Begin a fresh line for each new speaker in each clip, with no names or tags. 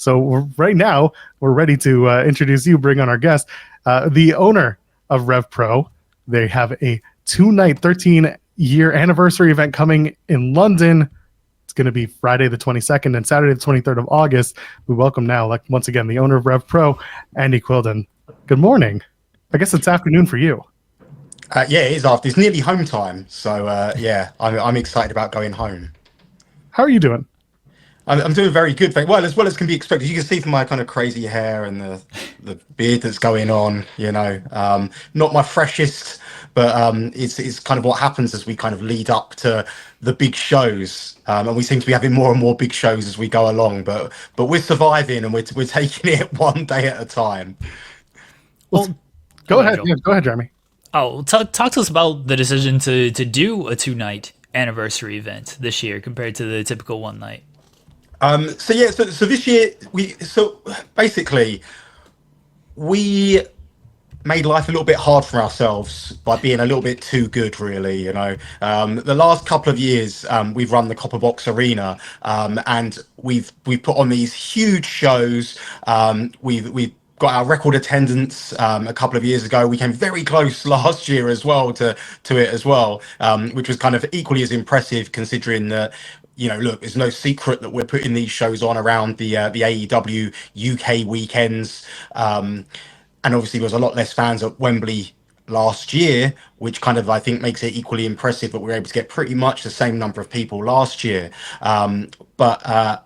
So right now, we're ready to introduce you, bring on our guest, the owner of RevPro. They have a 2-night, 13-year anniversary event coming in London. It's going to be Friday the 22nd and Saturday the 23rd of August. We welcome now, like once again, the owner of RevPro, Andy Quildan. Good morning. I guess it's afternoon for you.
Yeah, it is after. It's nearly home time. So, I'm excited about going home.
How are you doing?
I'm doing very good. Well as can be expected. You can see from my kind of crazy hair and the beard that's going on, not my freshest, but it's kind of what happens as we kind of lead up to the big shows. And we seem to be having more and more big shows as we go along, but we're surviving and we're taking it one day at a time.
Well, go ahead. Yeah, go ahead, Jeremy.
Oh, talk to us about the decision to do a 2-night anniversary event this year compared to the typical one night.
So this year basically we made life a little bit hard for ourselves by being a little bit too good, really. The last couple of years we've run the Copper Box Arena, and we've put on these huge shows. We've got our record attendance a couple of years ago. We came very close last year as well to it as well, which was kind of equally as impressive, considering that look, there's no secret that we're putting these shows on around the AEW UK weekends, and obviously there was a lot less fans at Wembley last year, which kind of I think makes it equally impressive that we were able to get pretty much the same number of people last year. But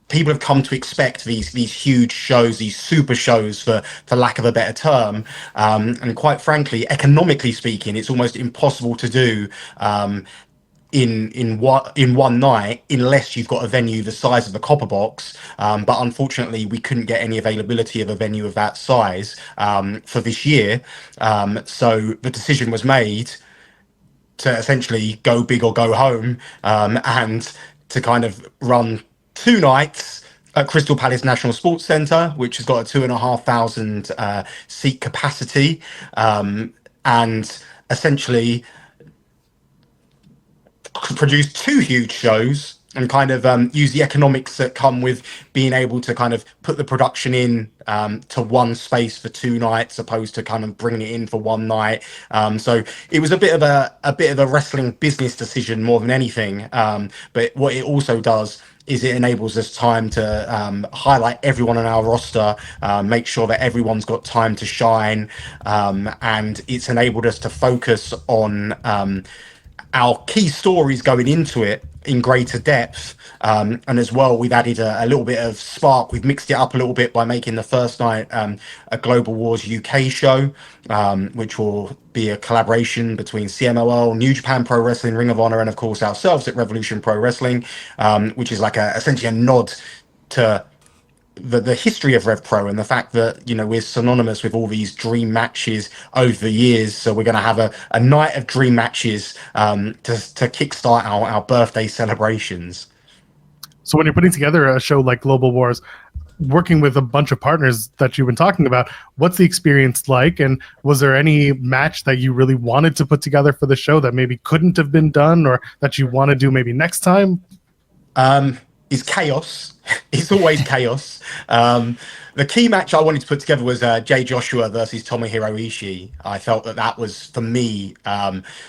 people have come to expect these huge shows, these super shows, for lack of a better term, and quite frankly, economically speaking, it's almost impossible to do in one night unless you've got a venue the size of the Copper Box. But unfortunately, we couldn't get any availability of a venue of that size for this year. So the decision was made to essentially go big or go home, and to kind of run 2 nights at Crystal Palace National Sports Centre, which has got a 2,500 seat capacity, and essentially produce 2 huge shows and kind of use the economics that come with being able to kind of put the production in to one space for 2 nights, opposed to kind of bringing it in for 1 night. So it was a bit of a wrestling business decision more than anything. But what it also does is it enables us time to highlight everyone on our roster, make sure that everyone's got time to shine, and it's enabled us to focus on our key stories going into it in greater depth, and as well we've added a little bit of spark. We've mixed it up a little bit by making the first night a Global Wars UK show, which will be a collaboration between CMLL, New Japan Pro Wrestling, Ring of Honor, and of course ourselves at Revolution Pro Wrestling, which is like essentially a nod to the history of RevPro and the fact that we're synonymous with all these dream matches over the years. So we're going to have a night of dream matches to kickstart our birthday celebrations.
So when you're putting together a show like Global Wars, working with a bunch of partners that you've been talking about, what's the experience like? And was there any match that you really wanted to put together for the show that maybe couldn't have been done, or that you want to do maybe next time?
Is chaos. It's always chaos. The key match I wanted to put together was Jay Joshua versus Tomohiro Ishii. I felt that was, for me,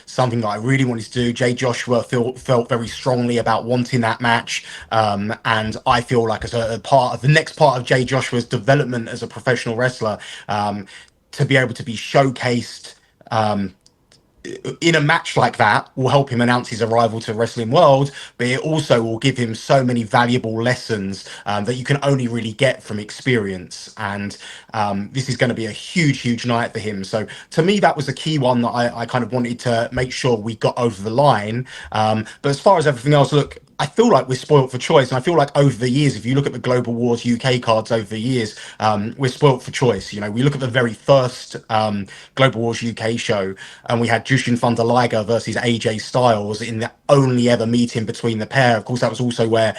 something that I really wanted to do. Jay Joshua felt very strongly about wanting that match, and I feel like as a part of the next part of Jay Joshua's development as a professional wrestler, to be able to be showcased in a match like that will help him announce his arrival to the wrestling world, but it also will give him so many valuable lessons that you can only really get from experience. And this is going to be a huge night for him. So to me, that was a key one that I kind of wanted to make sure we got over the line. But as far as everything else, look, I feel like we're spoilt for choice, and I feel like over the years, if you look at the Global Wars UK cards over the years, we're spoilt for choice. We look at the very first Global Wars UK show, and we had Jushin Thunder Liger versus AJ Styles in the only ever meeting between the pair. Of course, that was also where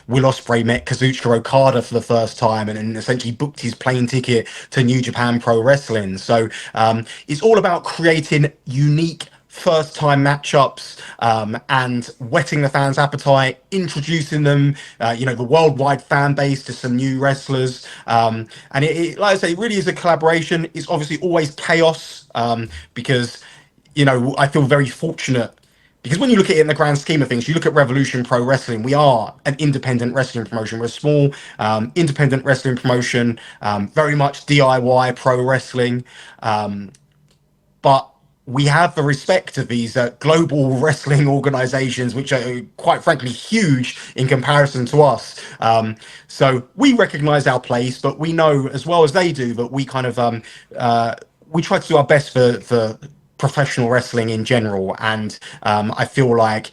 Will Ospreay met Kazuchika Okada for the first time, and essentially booked his plane ticket to New Japan Pro Wrestling. So it's all about creating unique first time matchups, and whetting the fans' appetite, introducing them, the worldwide fan base to some new wrestlers. And like I say, it really is a collaboration. It's obviously always chaos, because, I feel very fortunate. Because when you look at it in the grand scheme of things, you look at Revolution Pro Wrestling, we are an independent wrestling promotion. We're a small, independent wrestling promotion, very much DIY pro wrestling. But we have the respect of these global wrestling organizations, which are quite frankly huge in comparison to us. So we recognize our place, but we know as well as they do that we kind of we try to do our best for professional wrestling in general. And I feel like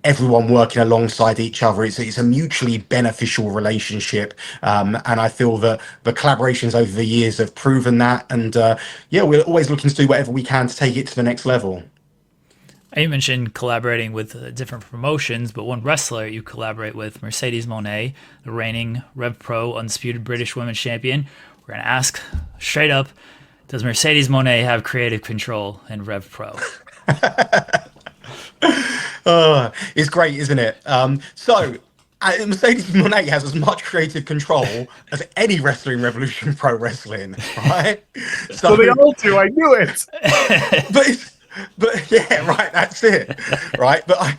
everyone working alongside each other, it's a mutually beneficial relationship, and I feel that the collaborations over the years have proven that. And we're always looking to do whatever we can to take it to the next level.
You mentioned collaborating with different promotions, but one wrestler you collaborate with, Mercedes Mone, the reigning RevPro Undisputed British Women's Champion. We're going to ask straight up, does Mercedes Mone have creative control in RevPro?
It's great, isn't it? Mercedes Mone has as much creative control as any wrestler in Revolution Pro Wrestling, right?
So they all do. I knew it.
But yeah, right. That's it, right? But I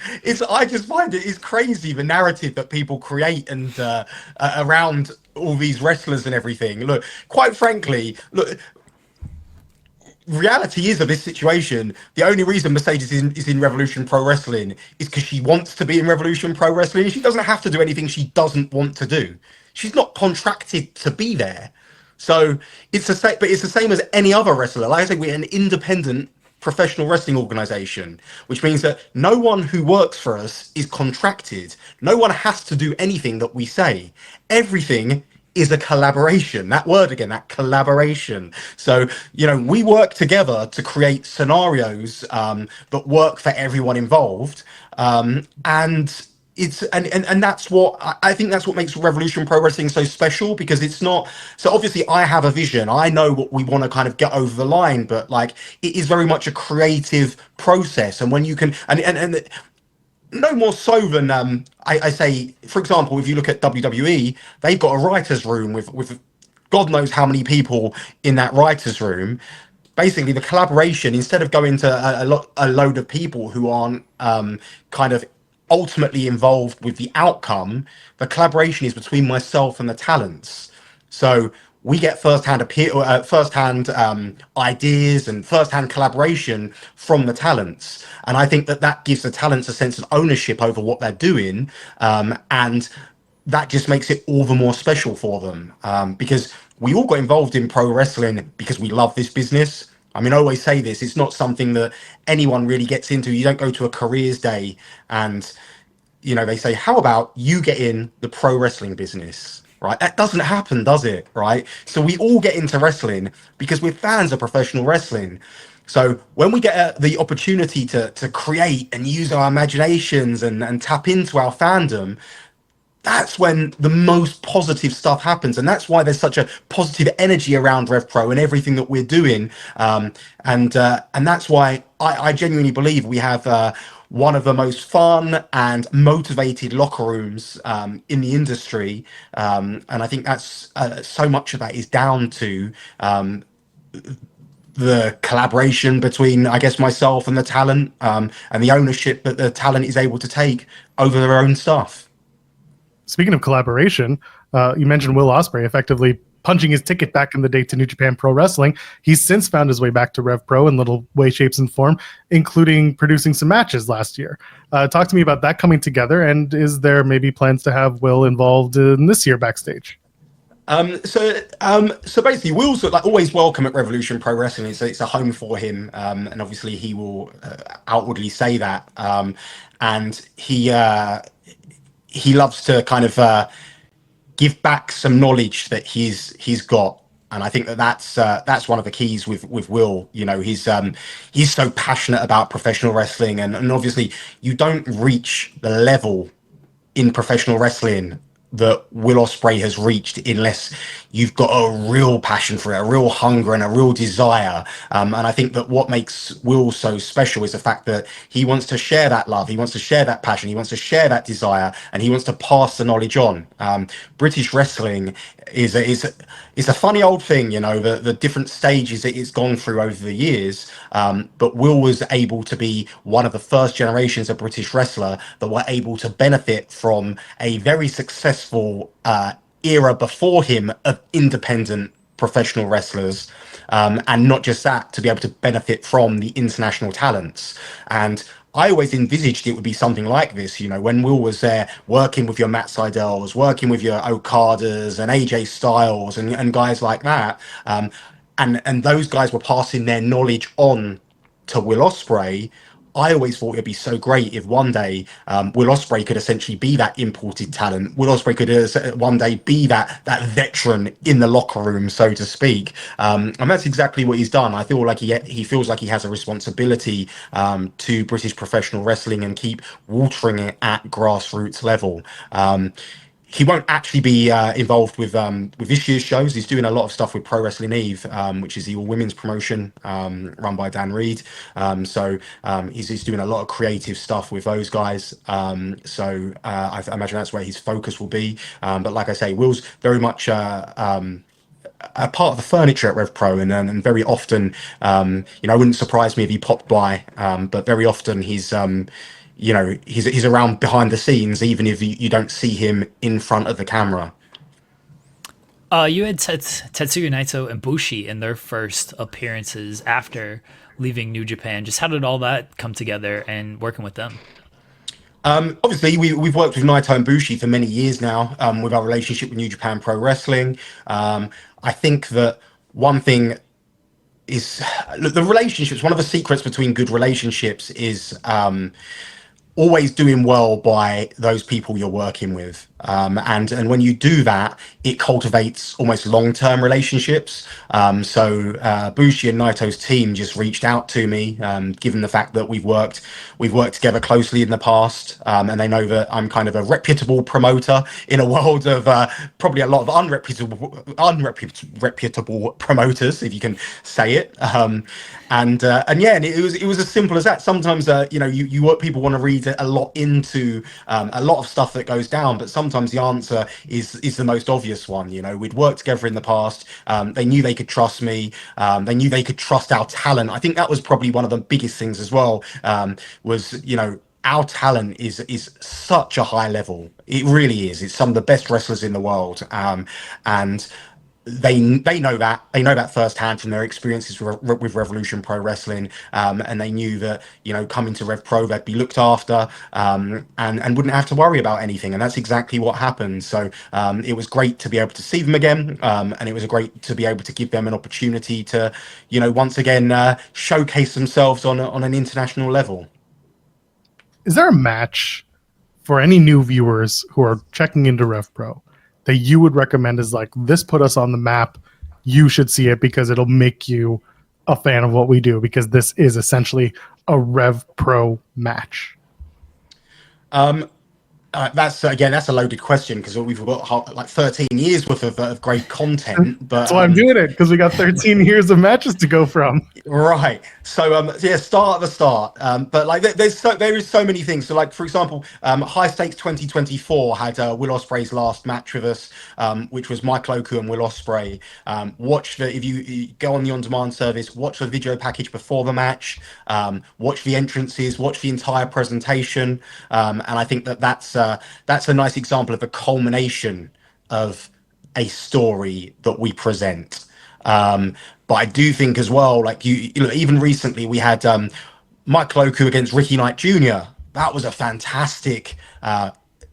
just find it's crazy the narrative that people create and around all these wrestlers and everything. Look, quite frankly, reality is of this situation, the only reason Mercedes is in Revolution Pro Wrestling is because she wants to be in Revolution Pro Wrestling. She doesn't have to do anything she doesn't want to do. She's not contracted to be there. So it's the same as any other wrestler. Like I say, we're an independent professional wrestling organization, which means that no one who works for us is contracted. No one has to do anything that we say. Everything is a collaboration. That word again, that collaboration. So, we work together to create scenarios that work for everyone involved. And it's and that's what I think that's what makes Revolution Pro Wrestling so special, because it's not so obviously I have a vision. I know what we want to kind of get over the line, but like it is very much a creative process. And when you can and no more so than I say, for example, if you look at WWE, they've got a writer's room with God knows how many people in that writer's room. Basically, the collaboration, instead of going to a load of people who aren't kind of ultimately involved with the outcome, the collaboration is between myself and the talents. So we get first-hand ideas and first-hand collaboration from the talents, and I think that gives the talents a sense of ownership over what they're doing, and that just makes it all the more special for them, because we all got involved in pro wrestling because we love this business. I mean, I always say this, it's not something that anyone really gets into. You don't go to a careers day and, they say, how about you get in the pro wrestling business, right? That doesn't happen, does it, right? So we all get into wrestling because we're fans of professional wrestling. So when we get the opportunity to create and use our imaginations and tap into our fandom, that's when the most positive stuff happens, and that's why there's such a positive energy around RevPro and everything that we're doing, and that's why I genuinely believe we have one of the most fun and motivated locker rooms in the industry, and I think that's so much of that is down to the collaboration between, I guess, myself and the talent, and the ownership that the talent is able to take over their own stuff.
Speaking of collaboration, you mentioned Will Ospreay effectively punching his ticket back in the day to New Japan Pro Wrestling. He's since found his way back to RevPro in little way, shapes, and form, including producing some matches last year. Talk to me about that coming together, and is there maybe plans to have Will involved in this year backstage?
So basically, Will's always welcome at Revolution Pro Wrestling. It's a home for him, and obviously he will outwardly say that. And he loves to kind of give back some knowledge that he's got, and I think that's one of the keys with Will. He's so passionate about professional wrestling, and obviously you don't reach the level in professional wrestling that Will Ospreay has reached unless you've got a real passion for it, a real hunger and a real desire. And I think that what makes Will so special is the fact that he wants to share that love, he wants to share that passion, he wants to share that desire, and he wants to pass the knowledge on. British wrestling is a funny old thing, you know, the different stages that it's gone through over the years. But Will was able to be one of the first generations of British wrestler that were able to benefit from a very successful era before him of independent professional wrestlers. And not just that, to be able to benefit from the international talents. And I always envisaged it would be something like this, you know, when Will was there working with your Matt Seidels, working with your Okadas and AJ Styles and guys like that. And those guys were passing their knowledge on to Will Ospreay. I always thought it'd be so great if one day Will Ospreay could essentially be that imported talent. Will Ospreay could one day be that veteran in the locker room, so to speak. And that's exactly what he's done. I feel like he feels like he has a responsibility to British professional wrestling and keep watering it at grassroots level. He won't actually be involved with this year's shows. He's doing a lot of stuff with Pro Wrestling Eve, which is the all women's promotion run by Dan Reed. So he's doing a lot of creative stuff with those guys. So I imagine that's where his focus will be. But like I say, Will's very much a part of the furniture at RevPro, and very often, you know, it wouldn't surprise me if he popped by. But very often he's you know, he's around behind the scenes, even if you don't see him in front of the camera.
You had Tetsuya Naito and Bushi in their first appearances after leaving New Japan. Just how did all that come together and working with them?
Obviously, we've worked with Naito and Bushi for many years now, with our relationship with New Japan Pro Wrestling. I think that one thing is, look, the relationships, one of the secrets between good relationships is always doing well by those people you're working with. And when you do that, it cultivates almost long-term relationships. So Bushi and Naito's team just reached out to me, given the fact that we've worked together closely in the past, and they know that I'm kind of a reputable promoter in a world of probably a lot of unreputable promoters, if you can say it. And yeah, and it was as simple as that. Sometimes you know, people want to read a lot into a lot of stuff that goes down, but sometimes the answer is the most obvious one. You know, we'd worked together in the past. They knew they could trust me. They knew they could trust our talent. I think that was probably one of the biggest things as well. Was, you know, our talent is such a high level. It really is. It's some of the best wrestlers in the world. And they know that firsthand from their experiences with Revolution Pro Wrestling, and they knew that, you know, coming to Rev Pro, they'd be looked after, and wouldn't have to worry about anything. And that's exactly what happened. So it was great to be able to see them again, and it was great to be able to give them an opportunity to, you know, once again showcase themselves on an international level.
Is there a match for any new viewers who are checking into RevPro that you would recommend is like, this put us on the map, you should see it because it'll make you a fan of what we do, because this is essentially a Rev Pro match?
That's a loaded question, because we've got like 13 years worth of great content. But
that's why I'm doing it, because we got 13 years of matches to go from.
Right. So yeah, start at the start. But like there is so many things. So like, for example, High Stakes 2024 had Will Ospreay's last match with us, which was Mike Loku and Will Ospreay. If you go on the on-demand service, watch the video package before the match, watch the entrances, watch the entire presentation, and I think that's a nice example of a culmination of a story that we present. But I do think as well, like you know, even recently we had Mike Loku against Ricky Knight Jr. That was a fantastic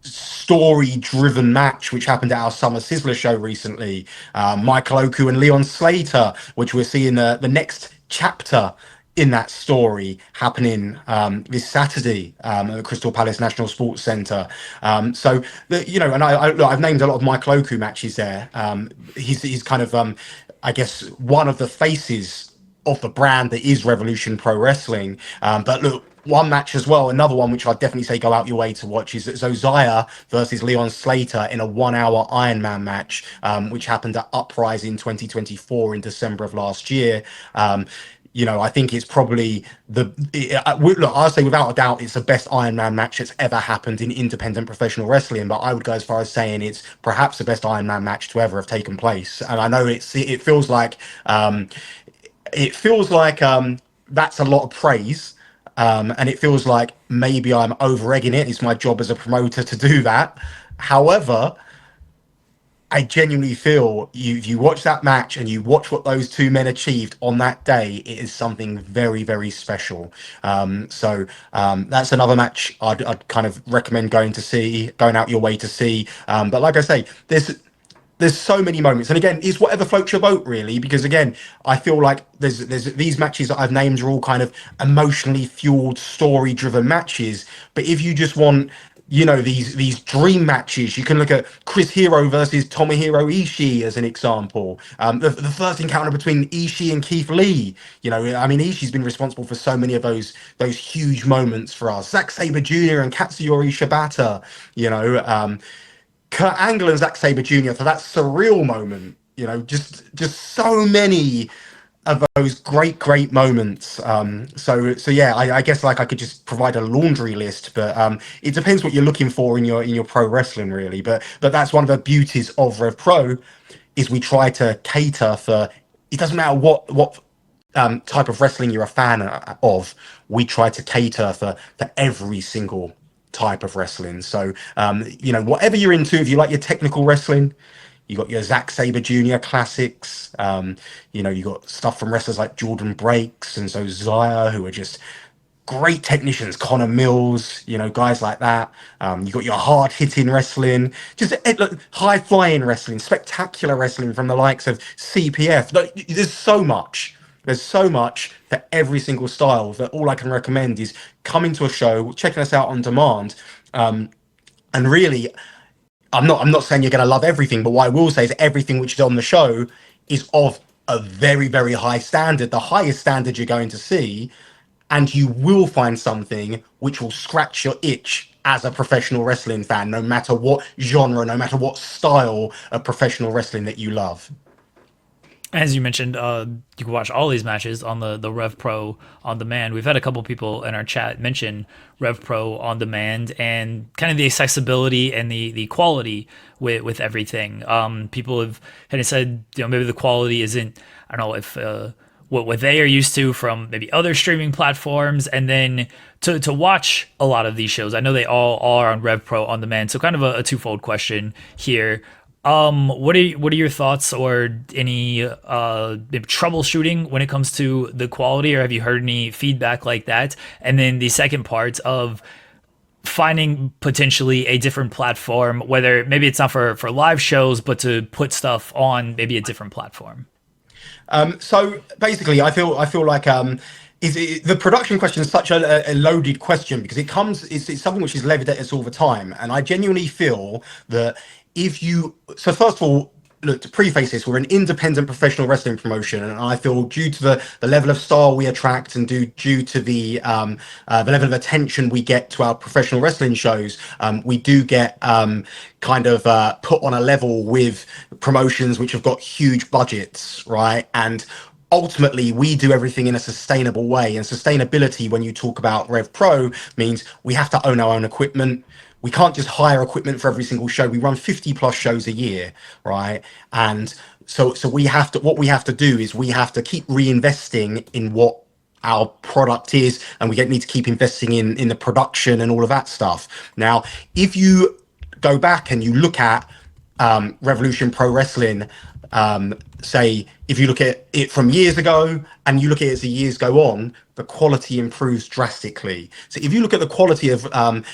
story-driven match, which happened at our Summer Sizzler show recently. Mike Loku and Leon Slater, which we're seeing the next chapter in that story happening this Saturday at the Crystal Palace National Sports Centre. So, you know, and I've named a lot of Mike Loku matches there. He's kind of, I guess, one of the faces of the brand that is Revolution Pro Wrestling. But look, one match as well, another one which I'd definitely say go out your way to watch, is Zosiah versus Leon Slater in a 1 hour Ironman match, which happened at Uprising 2024 in December of last year. You know, I think it's probably look, I'll say without a doubt, it's the best Ironman match that's ever happened in independent professional wrestling. But I would go as far as saying it's perhaps the best Ironman match to ever have taken place. And I know it feels like that's a lot of praise. And it feels like maybe I'm over egging it. It's my job as a promoter to do that. However, I genuinely feel you watch that match and you watch what those two men achieved on that day, it is something very, very special. So that's another match I'd kind of recommend going out your way to see. But like I say, there's so many moments, and again, it's whatever floats your boat really, because again, I feel like there's these matches that I've named are all kind of emotionally fueled, story driven matches. But if you just want, you know, these dream matches, you can look at Chris Hero versus Tomohiro Ishii as an example. The first encounter between Ishii and Keith Lee, you know, I mean, Ishii's been responsible for so many of those huge moments for us. Zack Sabre Jr. and Katsuyori Shibata, you know, Kurt Angle and Zack Sabre Jr. for that surreal moment, you know, just so many of those great moments. So yeah, I guess like I could just provide a laundry list, but it depends what you're looking for in your pro wrestling really. But that's one of the beauties of RevPro, is we try to cater for, it doesn't matter what type of wrestling you're a fan of, we try to cater for every single type of wrestling. So you know, whatever you're into, if you like your technical wrestling, you got your Zack Sabre Jr. classics. You know, you got stuff from wrestlers like Jordan Breaks and Zosiah, who are just great technicians. Connor Mills, you know, guys like that. You got your hard hitting wrestling, just high flying wrestling, spectacular wrestling from the likes of CPF. There's so much. There's so much for every single style that all I can recommend is coming to a show, checking us out on demand. And really, I'm not saying you're going to love everything, but what I will say is everything which is on the show is of a very, very high standard, the highest standard you're going to see. And you will find something which will scratch your itch as a professional wrestling fan, no matter what genre, no matter what style of professional wrestling that you love.
As you mentioned, you can watch all these matches on the RevPro On Demand. We've had a couple people in our chat mention RevPro On Demand and kind of the accessibility and the quality with everything. People have kind of said, you know, maybe the quality isn't, I don't know if what they are used to from maybe other streaming platforms, and then to watch a lot of these shows. I know they all are on RevPro On Demand, so kind of a twofold question here. What are your thoughts or any troubleshooting when it comes to the quality, or have you heard any feedback like that? And then the second part of finding potentially a different platform, whether maybe it's not for live shows, but to put stuff on maybe a different platform.
So basically, I feel like the production question is such a loaded question, because it's something which is levied at us all the time, and I genuinely feel that so first of all, look, to preface this, we're an independent professional wrestling promotion, and I feel due to the level of style we attract and due to the level of attention we get to our professional wrestling shows, we do get kind of put on a level with promotions which have got huge budgets, right? And ultimately, we do everything in a sustainable way. And sustainability, when you talk about RevPro, means we have to own our own equipment. We can't just hire equipment for every single show. We run 50 plus shows a year, right? And so what we have to do is we have to keep reinvesting in what our product is, and we need to keep investing in the production and all of that stuff. Now, if you go back and you look at Revolution Pro Wrestling, say if you look at it from years ago and you look at it as the years go on, the quality improves drastically. So if you look at the quality of,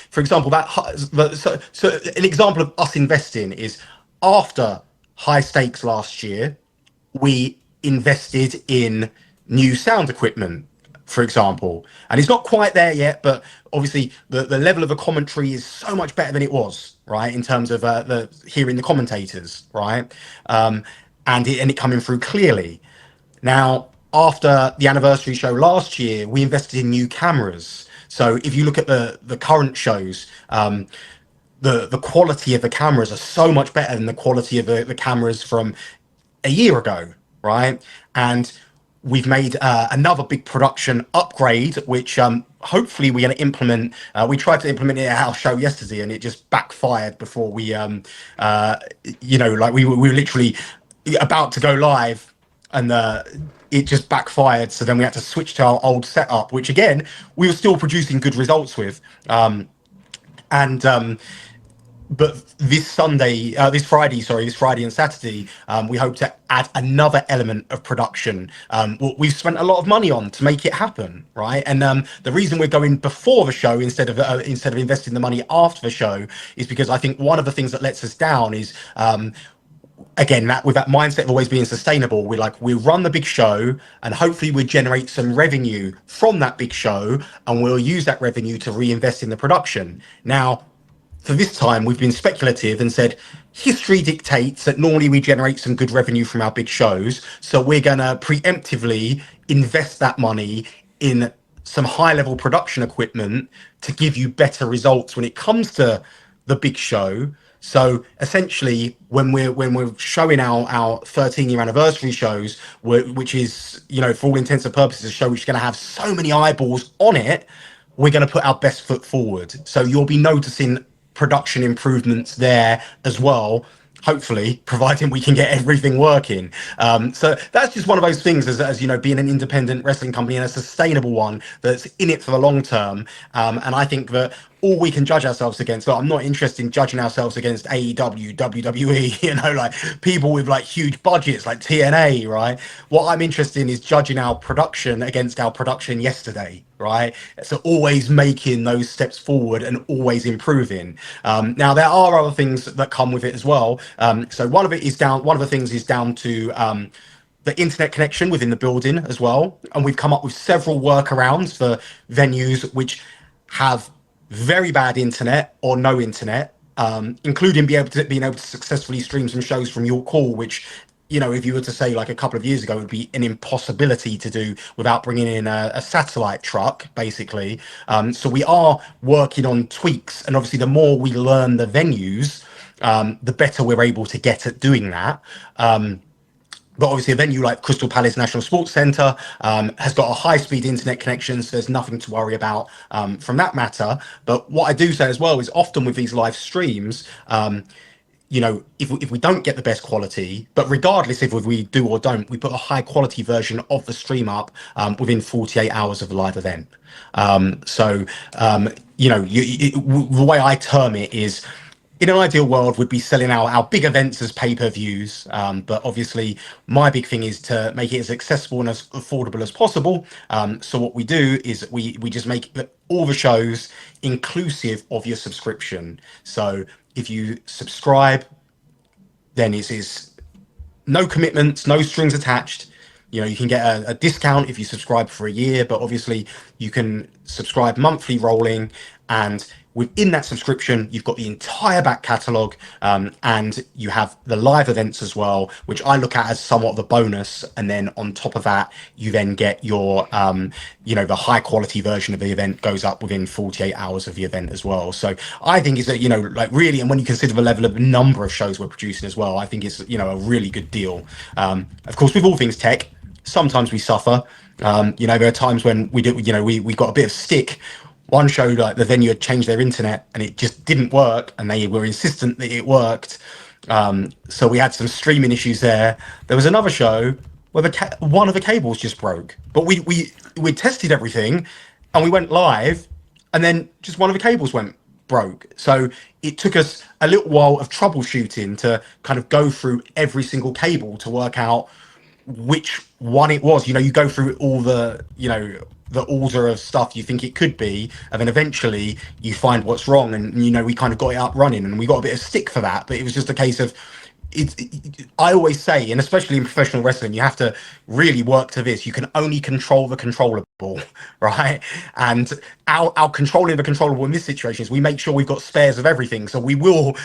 for example, so an example of us investing is, after High Stakes last year, we invested in new sound equipment, for example, and it's not quite there yet, but obviously the level of the commentary is so much better than it was, right, in terms of hearing the commentators, right, and it coming through clearly. Now, after the anniversary show last year, we invested in new cameras. So if you look at the current shows, the quality of the cameras are so much better than the quality of the cameras from a year ago, right? And we've made another big production upgrade, which hopefully we're going to implement. We tried to implement it at our show yesterday, and it just backfired before we, like we were literally about to go live, and it just backfired. So then we had to switch to our old setup, which again we were still producing good results with, but this Friday and Saturday, we hope to add another element of production. What we've spent a lot of money on to make it happen, right? And the reason we're going before the show instead of investing the money after the show is because I think one of the things that lets us down is, again, that with that mindset of always being sustainable, we run the big show and hopefully we generate some revenue from that big show, and we'll use that revenue to reinvest in the production. Now, for this time, we've been speculative and said history dictates that normally we generate some good revenue from our big shows. So we're going to preemptively invest that money in some high level production equipment to give you better results when it comes to the big show. So essentially, when we're showing our 13-year anniversary shows, which is, for all intents and purposes, a show which is going to have so many eyeballs on it, we're going to put our best foot forward. So you'll be noticing production improvements there as well, hopefully, providing we can get everything working. So that's just one of those things, as being an independent wrestling company and a sustainable one that's in it for the long term. And I think that all we can judge ourselves against, I'm not interested in judging ourselves against AEW, WWE, people with huge budgets like TNA, right? What I'm interested in is judging our production against our production yesterday, right? So always making those steps forward and always improving. Now there are other things that come with it as well. So one of the things is down to the internet connection within the building as well. And we've come up with several workarounds for venues which have very bad internet or no internet, including being able to successfully stream some shows from York Hall, which, if you were to say a couple of years ago, would be an impossibility to do without bringing in a satellite truck, basically. So we are working on tweaks, and obviously the more we learn the venues, the better we're able to get at doing that. But obviously a venue like Crystal Palace National Sports Centre has got a high-speed internet connection, so there's nothing to worry about from that matter. But what I do say as well is often with these live streams, if we don't get the best quality, but regardless if we do or don't, we put a high-quality version of the stream up within 48 hours of the live event. The way I term it is, in an ideal world, we'd be selling our big events as pay-per-views, but obviously my big thing is to make it as accessible and as affordable as possible. So what we do is we just make all the shows inclusive of your subscription. So if you subscribe, then it is no commitments, no strings attached. You can get a discount if you subscribe for a year, but obviously you can subscribe monthly rolling, and within that subscription, you've got the entire back catalogue, and you have the live events as well, which I look at as somewhat of a bonus. And then on top of that, you then get your, the high quality version of the event goes up within 48 hours of the event as well. So I think is that, really, and when you consider the level of number of shows we're producing as well, I think it's, a really good deal. Of course, with all things tech, sometimes we suffer. There are times when we got a bit of stick. One show, the venue had changed their internet and it just didn't work, and they were insistent that it worked. So we had some streaming issues there. There was another show where one of the cables just broke, but we tested everything and we went live, and then just one of the cables broke. So it took us a little while of troubleshooting to kind of go through every single cable to work out which one it was. You go through all the order of stuff you think it could be, and then eventually you find what's wrong, and we kind of got it up running, and we got a bit of stick for that. But it was just a case of I always say, and especially in professional wrestling, you have to really work to this. You can only control the controllable, right? And our controlling the controllable in this situation is we make sure we've got spares of everything, so we will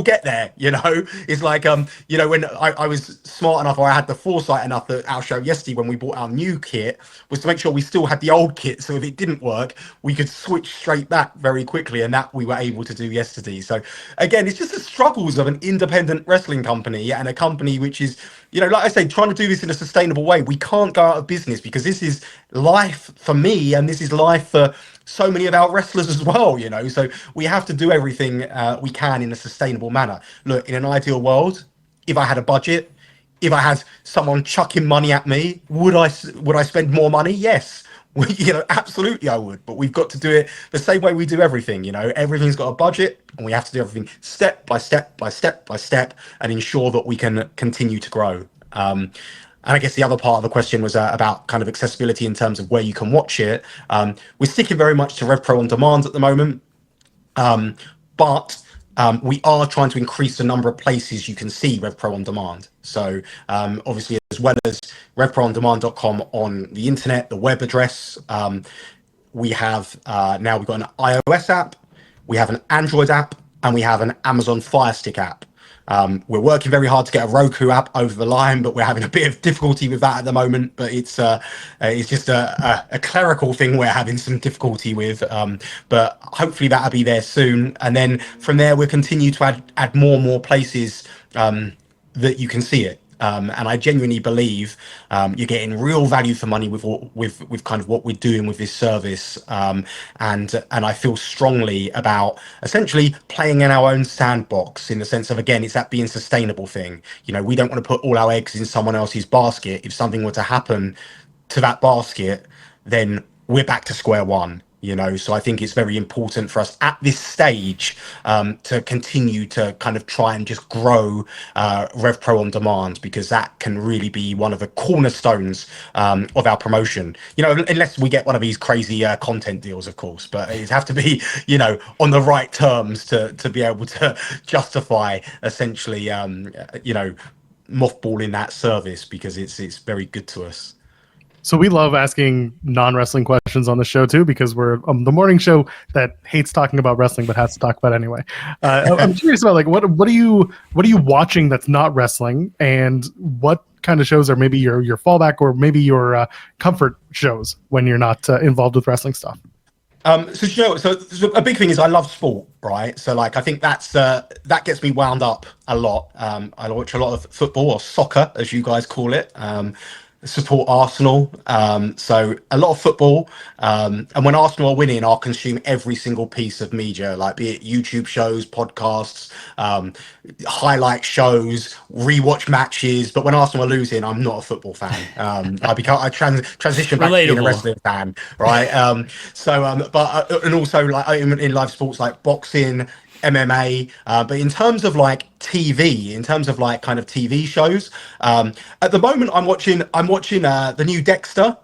get there. It's like when I was smart enough, or I had the foresight enough, that our show yesterday when we bought our new kit was to make sure we still had the old kit, so if it didn't work, we could switch straight back very quickly, and that we were able to do yesterday. So again, it's just the struggles of an independent wrestling company, and a company which is, like I say, trying to do this in a sustainable way. We can't go out of business because this is life for me, and this is life for so many of our wrestlers as well, so we have to do everything we can in a sustainable manner. Look, in an ideal world, if I had a budget, if I had someone chucking money at me, would I spend more money? Yes. Absolutely I would, but we've got to do it the same way we do everything. Everything's got a budget, and we have to do everything step by step by step by step, and ensure that we can continue to grow. And I guess the other part of the question was about kind of accessibility in terms of where you can watch it. We're sticking very much to RevPro on demand at the moment, but we are trying to increase the number of places you can see RevPro on demand. So obviously, as well as RevProOnDemand.com on the internet, the web address, we have now we've got an iOS app, we have an Android app, and we have an Amazon Fire Stick app. We're working very hard to get a Roku app over the line, but we're having a bit of difficulty with that at the moment. But it's just a clerical thing we're having some difficulty with. But hopefully that'll be there soon. And then from there, we'll continue to add more and more places that you can see it. And I genuinely believe you're getting real value for money with kind of what we're doing with this service, and I feel strongly about essentially playing in our own sandbox, in the sense of, again, it's that being sustainable thing. We don't want to put all our eggs in someone else's basket. If something were to happen to that basket, then we're back to square one. So I think it's very important for us at this stage to continue to kind of try and just grow RevPro on demand, because that can really be one of the cornerstones of our promotion. Unless we get one of these crazy content deals, of course, but it'd have to be on the right terms to be able to justify essentially mothballing that service, because it's very good to us.
So we love asking non-wrestling questions on the show too, because we're the morning show that hates talking about wrestling but has to talk about anyway. I'm curious about what are you watching that's not wrestling, and what kind of shows are maybe your fallback, or maybe your comfort shows when you're not involved with wrestling stuff?
So a big thing is I love sport, right? So I think that gets me wound up a lot. I watch a lot of football, or soccer as you guys call it. Support Arsenal, so a lot of football, and when Arsenal are winning, I'll consume every single piece of media, be it YouTube shows, podcasts, highlight shows, rewatch matches. But when Arsenal are losing, I'm not a football fan. I transition back to being a wrestling fan, right? And also in live sports like boxing, MMA, but in terms of TV, in terms of kind of TV shows, at the moment I'm watching the new Dexter.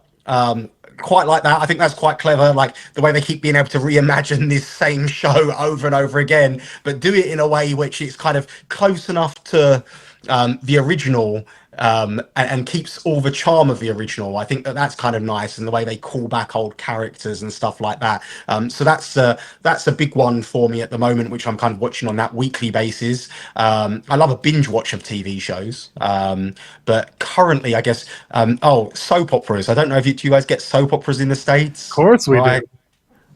Quite like that. I think that's quite clever, the way they keep being able to reimagine this same show over and over again, but do it in a way which is kind of close enough to the original, and keeps all the charm of the original. I think that's kind of nice, and the way they call back old characters and stuff like that. So that's a big one for me at the moment, which I'm kind of watching on that weekly basis. I love a binge watch of TV shows, but currently, I guess, soap operas. I don't know if do you guys get soap operas in the States?
Of course we do.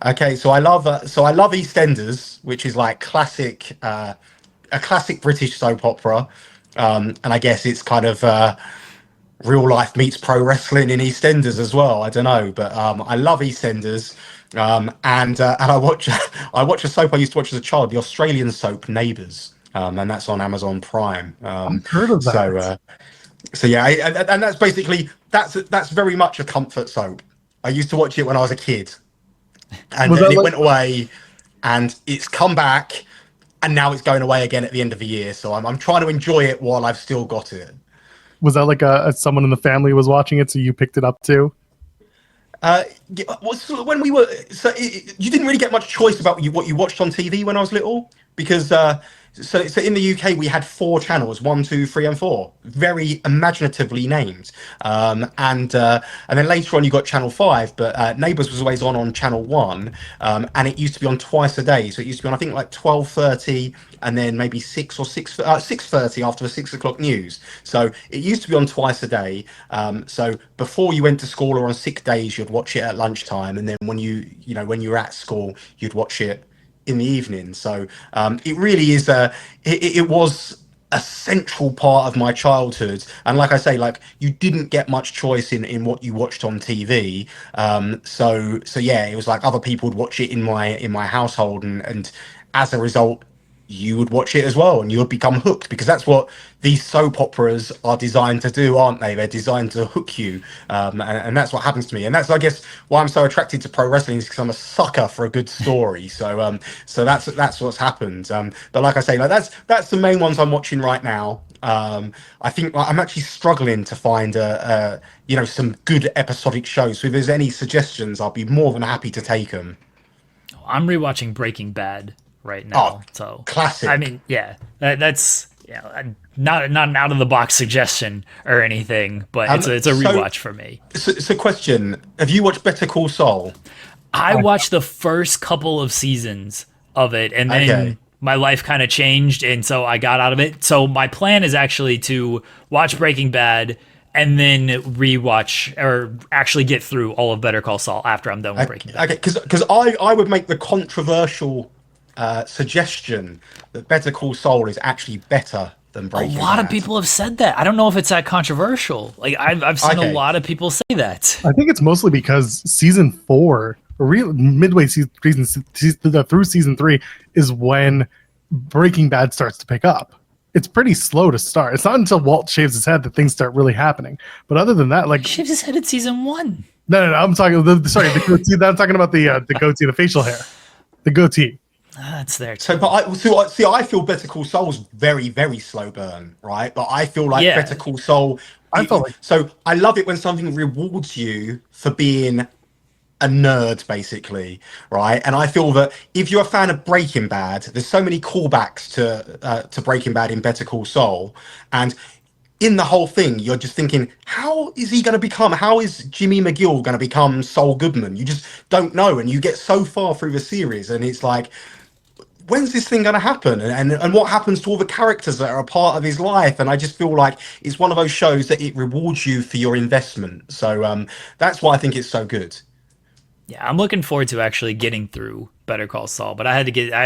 Okay, so I love EastEnders, which is classic, a classic British soap opera. And I guess it's kind of real life meets pro wrestling in EastEnders as well. I don't know, but I love EastEnders, and I watch a soap I used to watch as a child, the Australian soap Neighbours, and that's on Amazon Prime.
I've heard of that.
So yeah, and that's basically that's very much a comfort soap. I used to watch it when I was a kid, and then it went away, and it's come back. And now it's going away again at the end of the year, so I'm trying to enjoy it while I've still got it.
Was that someone in the family was watching it, so you picked it up too?
When we were, you didn't really get much choice about what you watched on TV when I was little, because So in the UK we had 4 channels, 1, 2, 3, and 4, very imaginatively named. And then later on you got Channel 5, but Neighbours was always on Channel 1, and it used to be on twice a day. So it used to be on, I think, like 12:30, and then maybe 6:30 after the 6 o'clock news. So it used to be on twice a day. So before you went to school or on sick days, you'd watch it at lunchtime, and then when when you were at school, you'd watch it in the evening. So it really is it was a central part of my childhood. And like I say, like, you didn't get much choice in what you watched on TV. So yeah, it was like other people would watch it in my household, and as a result, you would watch it as well, and you would become hooked, because that's what these soap operas are designed to do, aren't they? They're designed to hook you, and that's what happens to me, and that's, I guess, why I'm so attracted to pro wrestling, is because I'm a sucker for a good story. So that's what's happened. But like I say, like, that's the main ones I'm watching right now. I think I'm actually struggling to find some good episodic shows. So if there's any suggestions, I'll be more than happy to take them.
I'm rewatching Breaking Bad right
Oh,
now. So
classic.
I mean, yeah, that's not an out of the box suggestion or anything, but it's a rewatch for me.
So question: have you watched Better Call Saul?
I watched the first couple of seasons of it, and then my life kind of changed, and so I got out of it. So my plan is actually to watch Breaking Bad and then rewatch, or actually get through all of Better Call Saul after I'm done with Breaking Bad.
Okay, because I would make the controversial suggestion that Better Call Saul is actually better than Breaking Bad.
A lot of people have said that. I don't know if it's that controversial. Like, I've seen a lot of people say that.
I think it's mostly because season 4, midway season through season 3, is when Breaking Bad starts to pick up. It's pretty slow to start. It's not until Walt shaves his head that things start really happening. But other than that, like,
He shaves his head in season 1.
No, I'm talking. The goatee. I'm talking about the goatee, the facial hair, the goatee.
That's there
So,
too.
but I feel Better Call Saul's very, very slow burn, right? But I feel like Better Call Saul. So I love it when something rewards you for being a nerd, basically, right? And I feel that if you're a fan of Breaking Bad, there's so many callbacks to Breaking Bad in Better Call Saul, and in the whole thing, you're just thinking, how is he going to become? How is Jimmy McGill going to become Saul Goodman? You just don't know, and you get so far through the series, and it's like, when's this thing going to happen? And what happens to all the characters that are a part of his life? And I just feel like it's one of those shows that it rewards you for your investment. So that's why I think it's so good.
Yeah, I'm looking forward to actually getting through Better Call Saul, but I had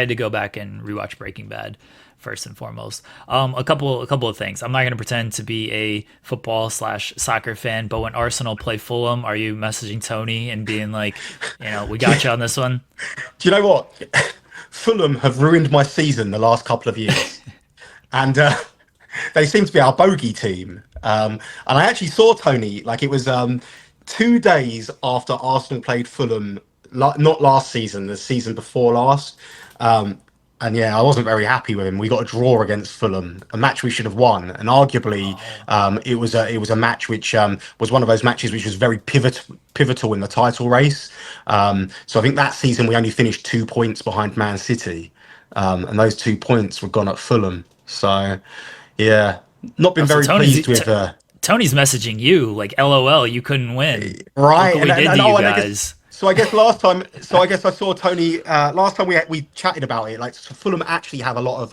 to go back and rewatch Breaking Bad first and foremost. A couple of things. I'm not going to pretend to be a football/soccer fan, but when Arsenal play Fulham, are you messaging Tony and being like, we got you on this one?
Do you know what? Fulham have ruined my season the last couple of years, and they seem to be our bogey team. And I actually saw Tony, like, it was 2 days after Arsenal played Fulham, not last season, the season before last. And yeah, I wasn't very happy with him. We got a draw against Fulham, a match we should have won, and arguably it was a match which was one of those matches which was very pivotal in the title race. So I think that season we only finished 2 points behind Man City, and those 2 points were gone at Fulham. So yeah, not been very pleased with.
Tony's messaging you like, "LOL, you couldn't win."
Right,
look what we did to you guys.
So I guess last time, I saw Tony. Last time we chatted about it. Like, so Fulham actually have a lot of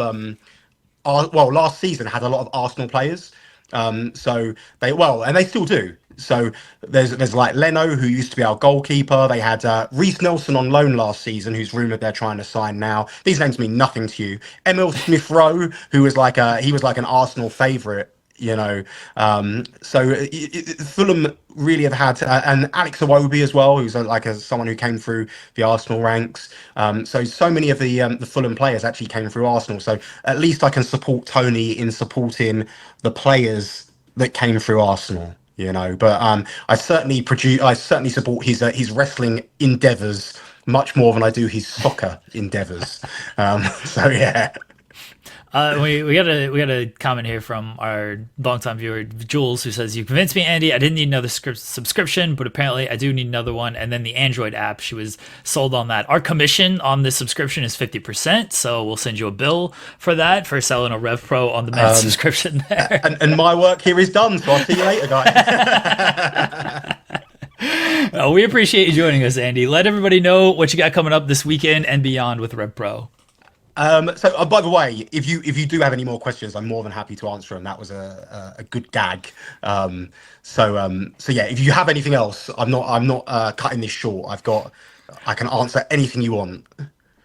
last season had a lot of Arsenal players. So and they still do. So there's like Leno, who used to be our goalkeeper. They had Reece Nelson on loan last season, who's rumoured they're trying to sign now. These names mean nothing to you. Emil Smith Rowe, who was like an Arsenal favourite. So Fulham really have had, and Alex Iwobi as well, who's someone who came through the Arsenal ranks. So many of the Fulham players actually came through Arsenal. So at least I can support Tony in supporting the players that came through Arsenal. But I certainly support his wrestling endeavours much more than I do his soccer endeavours. So yeah.
We got a comment here from our longtime viewer Jules, who says, "You convinced me, Andy. I didn't need another subscription, but apparently I do need another one." And then the Android app, she was sold on that. Our commission on this subscription is 50%, so we'll send you a bill for that for selling a RevPro on demand subscription there.
And my work here is done, so I'll see you later, guys.
We appreciate you joining us, Andy. Let everybody know what you got coming up this weekend and beyond with RevPro.
So, by the way, if you do have any more questions, I'm more than happy to answer them. That was a good gag. So yeah, if you have anything else, I'm not cutting this short. I can answer anything you want.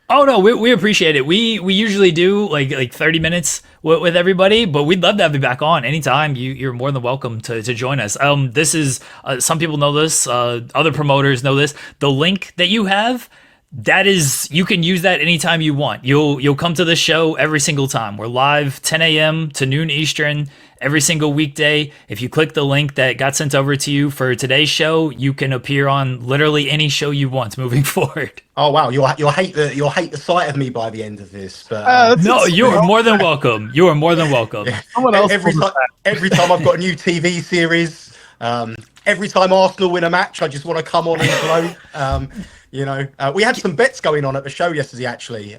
Oh no, we appreciate it. We usually do like 30 minutes with everybody, but we'd love to have you back on anytime. You're more than welcome to join us. This is some people know this, other promoters know this. The link that you have, that is, you can use that anytime you want. You'll come to the show every single time. We're live 10 a.m. to noon Eastern every single weekday. If you click the link that got sent over to you for today's show, you can appear on literally any show you want moving forward.
Oh wow, you'll hate the sight of me by the end of this. But
no, you're more than welcome. You are more than welcome.
Yeah. Every time I've got a new TV series, every time Arsenal win a match, I just want to come on and gloat. We had some bets going on at the show yesterday, actually,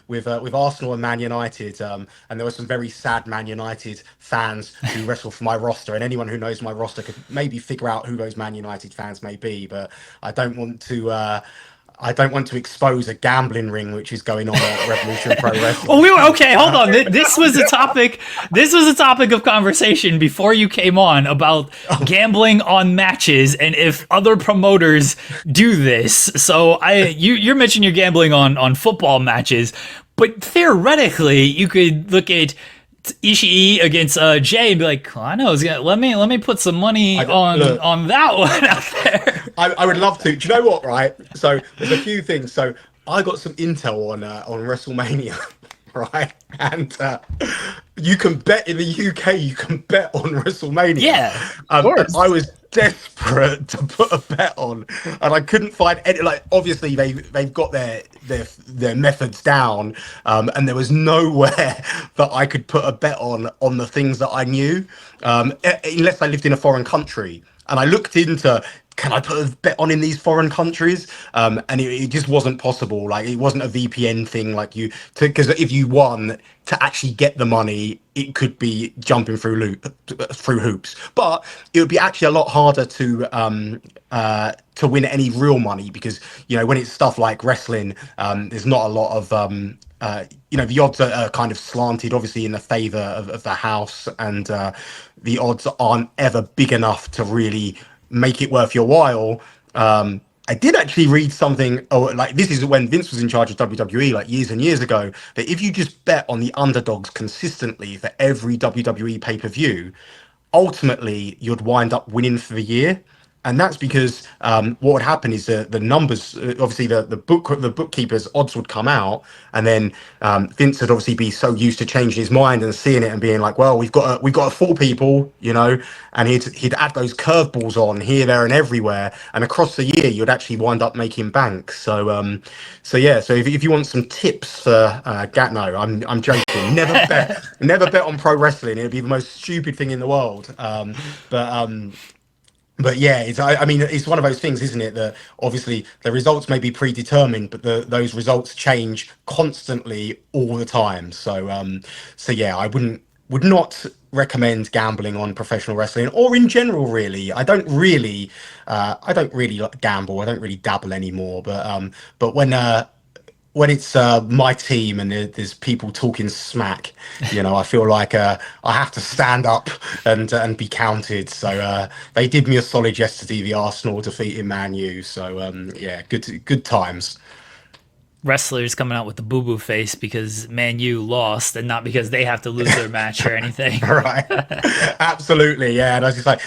with Arsenal and Man United, and there were some very sad Man United fans who wrestle for my roster, and anyone who knows my roster could maybe figure out who those Man United fans may be, but I don't want to expose a gambling ring which is going on at Revolution Pro Wrestling.
Well, okay, hold on. This was a topic. This was a topic of conversation before you came on about gambling on matches and if other promoters do this. So you're mentioning you're gambling on football matches, but theoretically you could look at Ishii against Jay and be like, I know, let me put some money on that one out there.
I would love to. Do you know what? Right. So there's a few things. So I got some intel on WrestleMania, right? And you can bet in the UK. You can bet on WrestleMania.
Yeah.
Of course. I was desperate to put a bet on, and I couldn't find any. Like, obviously they've got their methods down, and there was nowhere that I could put a bet on the things that I knew, unless I lived in a foreign country. And I looked into, can I put a bet on in these foreign countries? And it just wasn't possible. Like, it wasn't a VPN thing, because if you won, to actually get the money, it could be jumping through hoops. But it would be actually a lot harder to win any real money, because when it's stuff like wrestling, there's not a lot of the odds are kind of slanted, obviously, in the favor of the house, and the odds aren't ever big enough to really make it worth your while. I did actually read something, this is when Vince was in charge of WWE, like years and years ago, that if you just bet on the underdogs consistently for every WWE pay-per-view, ultimately you'd wind up winning for the year. And that's because what would happen is the numbers, obviously the bookkeeper's odds would come out, and then Vince would obviously be so used to changing his mind and seeing it and being like, well, we've got to fool people, and he'd add those curveballs on here, there, and everywhere, and across the year you'd actually wind up making bank. So if you want some tips for no, I'm joking. Never bet on pro wrestling. It'd be the most stupid thing in the world. But yeah, it's one of those things, isn't it? That obviously the results may be predetermined, but those results change constantly all the time. So yeah, I would not recommend gambling on professional wrestling, or in general, really. I don't really gamble. I don't really dabble anymore. But when it's my team and there's people talking smack, I feel like I have to stand up and be counted. So they did me a solid yesterday, the Arsenal defeating Man U. So yeah, good times.
Wrestlers coming out with the boo-boo face because Man U lost, and not because they have to lose their match or anything.
Right. Absolutely. Yeah. And I was just like,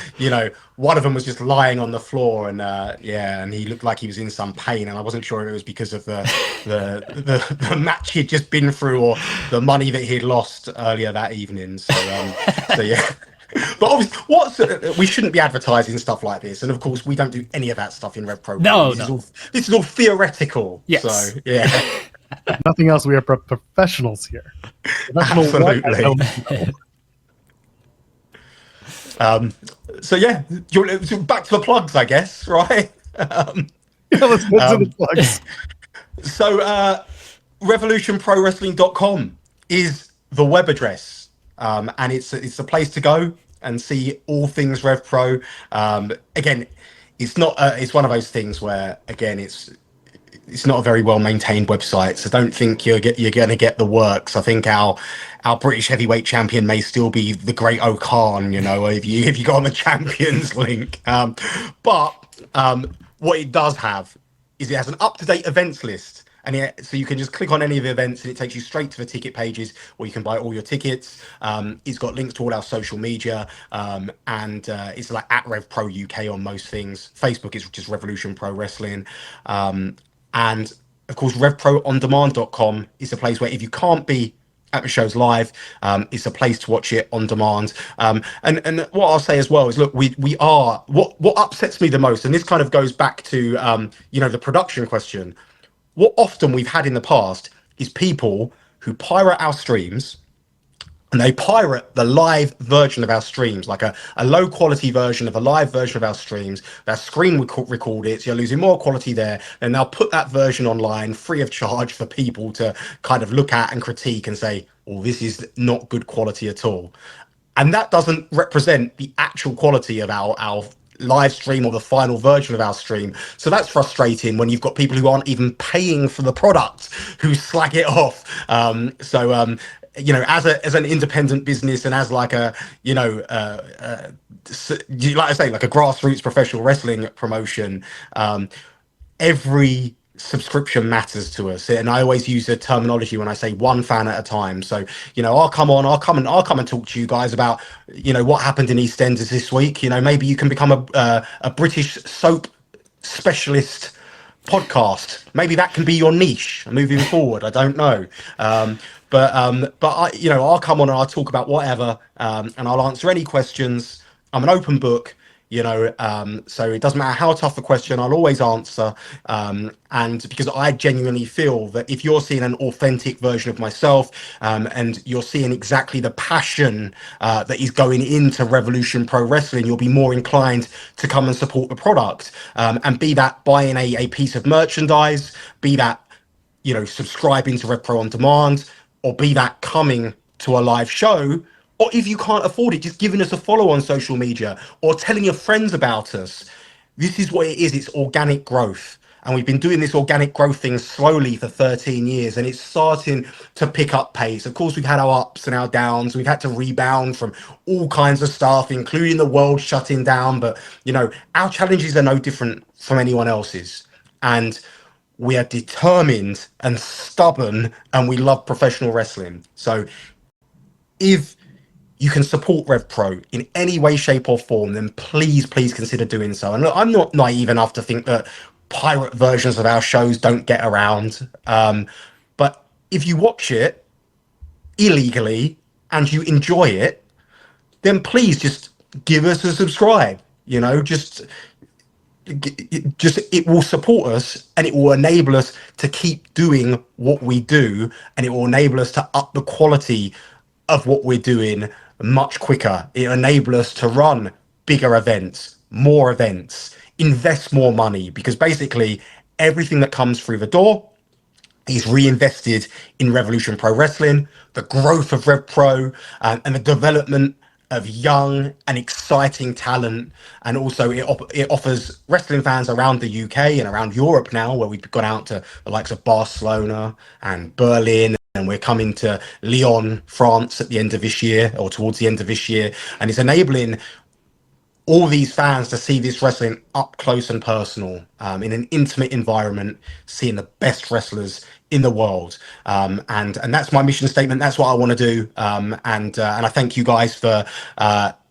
one of them was just lying on the floor, and and he looked like he was in some pain, and I wasn't sure if it was because of the match he'd just been through or the money that he'd lost earlier that evening. So yeah. But obviously, we shouldn't be advertising stuff like this, and of course, we don't do any of that stuff in RevPro.
No,
This is all theoretical.
Yes.
So yeah.
If nothing else, we are professionals here. Professional what? I don't know.
So yeah, back to the plugs, I guess, right?
Yeah, let's get to the plugs.
So revolutionprowrestling.com is the web address, and it's a place to go and see all things RevPro. Again, it's not it's one of those things where, again, it's not a very well maintained website, so don't think you're going to get the works. I think our British heavyweight champion may still be the Great O'Khan, if you go on the champions link. But what it does have is it has an up-to-date events list, and so you can just click on any of the events and it takes you straight to the ticket pages where you can buy all your tickets. It's got links to all our social media, and it's like at RevPro UK on most things. Facebook is just Revolution Pro Wrestling. And of course, RevProOnDemand.com is a place where if you can't be at the shows live, it's a place to watch it on demand. And what I'll say as well is, look, we are what upsets me the most, and this kind of goes back to the production question. What often we've had in the past is people who pirate our streams. And they pirate the live version of our streams, like a low quality version of a live version of our streams. They'll screen record it, so you're losing more quality there. Then they'll put that version online free of charge for people to kind of look at and critique and say, well, this is not good quality at all. And that doesn't represent the actual quality of our live stream or the final version of our stream. So that's frustrating when you've got people who aren't even paying for the product who slag it off. As an independent business and as like a, like I say, like a grassroots professional wrestling promotion, every subscription matters to us. And I always use the terminology when I say one fan at a time. So, I'll come and talk to you guys about, what happened in EastEnders this week. Maybe you can become a British soap specialist podcast. Maybe that can be your niche moving forward. I don't know. But I'll come on and I'll talk about whatever, and I'll answer any questions. I'm an open book, so it doesn't matter how tough the question, I'll always answer. And because I genuinely feel that if you're seeing an authentic version of myself, and you're seeing exactly the passion that is going into Revolution Pro Wrestling, you'll be more inclined to come and support the product, and be that buying a piece of merchandise, be that subscribing to RevPro on demand, or be that coming to a live show, or if you can't afford it, just giving us a follow on social media or telling your friends about us. This is what it is. It's organic growth. And we've been doing this organic growth thing slowly for 13 years, and it's starting to pick up pace. Of course, we've had our ups and our downs. We've had to rebound from all kinds of stuff, including the world shutting down. But, our challenges are no different from anyone else's. And we are determined and stubborn, and we love professional wrestling. So if you can support RevPro in any way, shape or form, then please consider doing so. And look, I'm not naive enough to think that pirate versions of our shows don't get around. But if you watch it illegally and you enjoy it, then please just give us a subscribe. It will support us, and it will enable us to keep doing what we do, and it will enable us to up the quality of what we're doing much quicker. It will enable us to run bigger events, more events, invest more money, because basically everything that comes through the door is reinvested in Revolution Pro Wrestling, the growth of RevPro, and the development of young and exciting talent. And also it offers wrestling fans around the UK and around Europe now, where we've gone out to the likes of Barcelona and Berlin, and we're coming to Lyon, France at the end of this year, or towards the end of this year. And it's enabling all these fans to see this wrestling up close and personal, in an intimate environment, seeing the best wrestlers in the world. And that's my mission statement. That's what I want to do. And I thank you guys for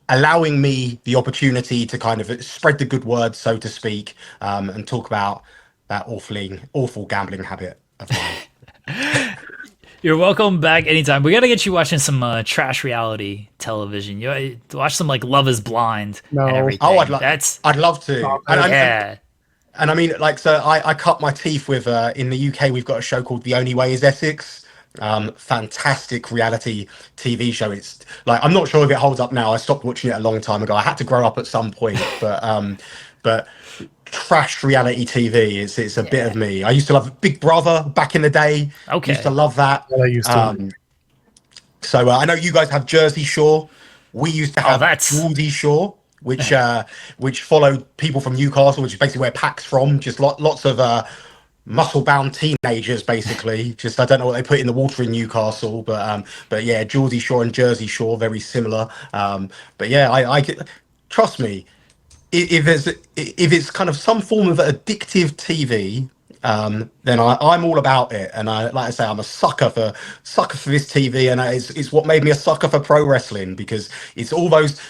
allowing me the opportunity to kind of spread the good word, so to speak, and talk about that awful gambling habit of mine.
You're welcome back anytime. We got to get you watching some trash reality television. You watch some like Love Is Blind and everything.
I'd love to.
Yeah.
And I mean, like, so I cut my teeth with, in the UK, we've got a show called The Only Way is Essex. Fantastic reality TV show. It's like, I'm not sure if it holds up now. I stopped watching it a long time ago. I had to grow up at some point, but trash reality TV, it's a bit of me. I used to love Big Brother back in the day.
Okay.
Used to love that.
Well, I used to.
So I know you guys have Jersey Shore. We used to have
that's-
Geordie Shore, which followed people from Newcastle, which is basically where Pac's from. Just lots of muscle-bound teenagers, basically. Just I don't know what they put in the water in Newcastle, but yeah, Geordie Shore and Jersey Shore very similar. But yeah, I trust me, if it's kind of some form of addictive TV, then I'm all about it. And like I say, I'm a sucker for this TV, and it's what made me a sucker for pro wrestling, because it's all those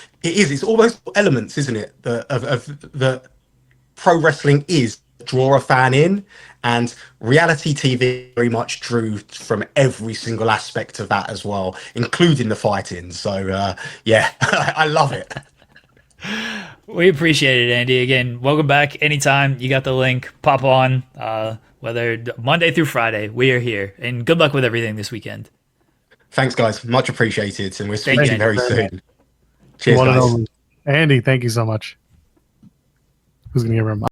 elements, isn't it? The pro wrestling is draw a fan in, and reality TV very much drew from every single aspect of that as well, including the fighting. So yeah, I love it.
We appreciate it, Andy. Again, welcome back anytime. You got the link. Pop on, whether Monday through Friday. We are here. And good luck with everything this weekend.
Thanks, guys. Much appreciated. And we'll speak to you
you.
very soon. Cheers,
One and
guys.
only. Andy, thank you so much. Who's going to give her a